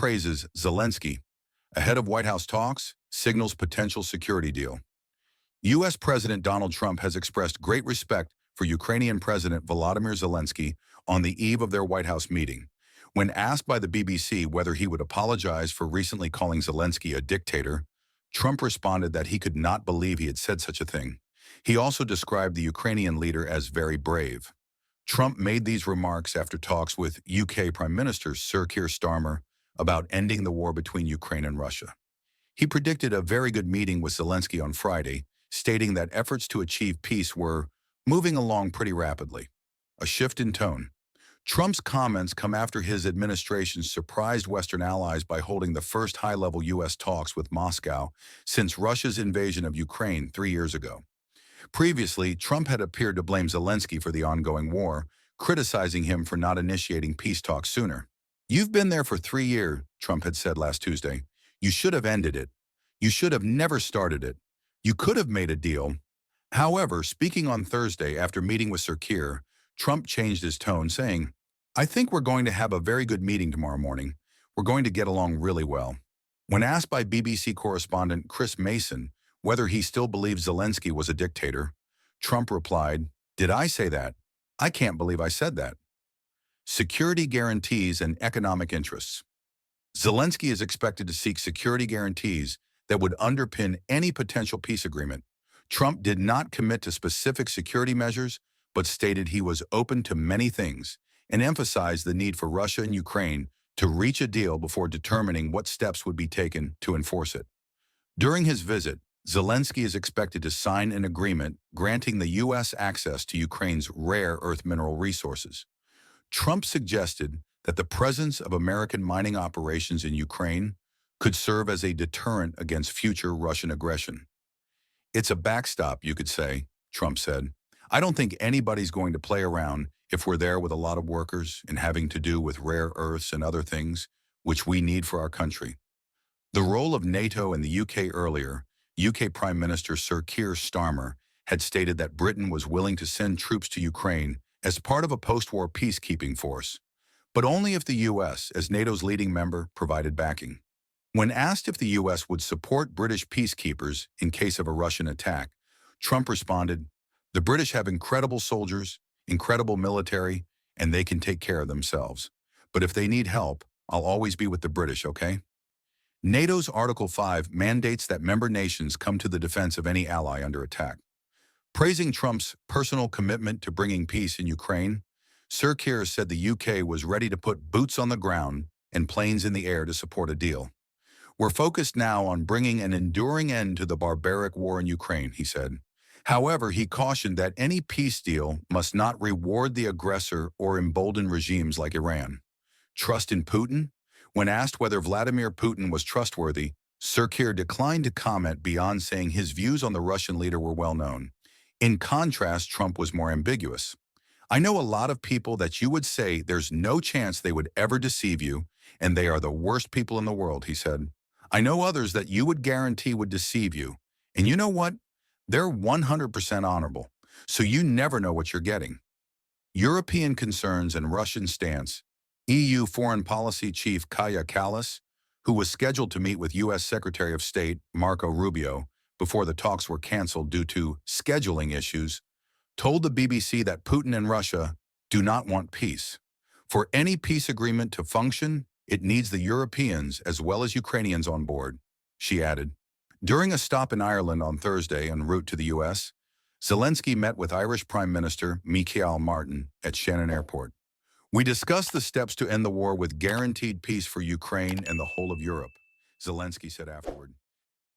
praises Zelensky. Ahead of White House talks, signals potential security deal. U.S. President Donald Trump has expressed great respect for Ukrainian President Volodymyr Zelensky on the eve of their White House meeting. When asked by the BBC whether he would apologize for recently calling Zelensky a dictator, Trump responded that he could not believe he had said such a thing. He also described the Ukrainian leader as very brave. Trump made these remarks after talks with UK Prime Minister Sir Keir Starmer about ending the war between Ukraine and Russia. He predicted a very good meeting with Zelensky on Friday, stating that efforts to achieve peace were moving along pretty rapidly. A shift in tone. Trump's comments come after his administration surprised Western allies by holding the first high-level U.S. talks with Moscow since Russia's invasion of Ukraine 3 years ago. Previously, Trump had appeared to blame Zelensky for the ongoing war, criticizing him for not initiating peace talks sooner. "You've been there for 3 years," Trump had said last Tuesday. "You should have ended it. You should have never started it. You could have made a deal." However, speaking on Thursday after meeting with Sir Keir, Trump changed his tone, saying, "I think we're going to have a very good meeting tomorrow morning. We're going to get along really well." When asked by BBC correspondent Chris Mason whether he still believes Zelensky was a dictator, Trump replied, "Did I say that? I can't believe I said that." Security guarantees and economic interests. Zelensky is expected to seek security guarantees that would underpin any potential peace agreement. Trump did not commit to specific security measures, but stated he was open to many things and emphasized the need for Russia and Ukraine to reach a deal before determining what steps would be taken to enforce it. During his visit, Zelensky is expected to sign an agreement granting the U.S. access to Ukraine's rare earth mineral resources. Trump suggested that the presence of American mining operations in Ukraine could serve as a deterrent against future Russian aggression. "It's a backstop, you could say," Trump said. "I don't think anybody's going to play around if we're there with a lot of workers and having to do with rare earths and other things, which we need for our country." The role of NATO and the UK earlier, UK Prime Minister Sir Keir Starmer had stated that Britain was willing to send troops to Ukraine as part of a post-war peacekeeping force, but only if the US, as NATO's leading member, provided backing. When asked if the U.S. would support British peacekeepers in case of a Russian attack, Trump responded, "The British have incredible soldiers, incredible military, and they can take care of themselves. But if they need help, I'll always be with the British, okay?" NATO's Article 5 mandates that member nations come to the defense of any ally under attack. Praising Trump's personal commitment to bringing peace in Ukraine, Sir Keir said the UK was ready to put boots on the ground and planes in the air to support a deal. "We're focused now on bringing an enduring end to the barbaric war in Ukraine," he said. However, he cautioned that any peace deal must not reward the aggressor or embolden regimes like Iran. Trust in Putin? When asked whether Vladimir Putin was trustworthy, Sir Keir declined to comment beyond saying his views on the Russian leader were well known. In contrast, Trump was more ambiguous. "I know a lot of people that you would say there's no chance they would ever deceive you, and they are the worst people in the world," he said. "I know others that you would guarantee would deceive you, and you know what? They're 100% honorable, so you never know what you're getting." European concerns and Russian stance. EU Foreign Policy Chief Kaja Kallas, who was scheduled to meet with U.S. Secretary of State Marco Rubio before the talks were canceled due to scheduling issues, told the BBC that Putin and Russia do not want peace. "For any peace agreement to function, it needs the Europeans as well as Ukrainians on board," she added. During a stop in Ireland on Thursday en route to the U.S., Zelensky met with Irish Prime Minister Michael Martin at Shannon Airport. "We discussed the steps to end the war with guaranteed peace for Ukraine and the whole of Europe," Zelensky said afterward.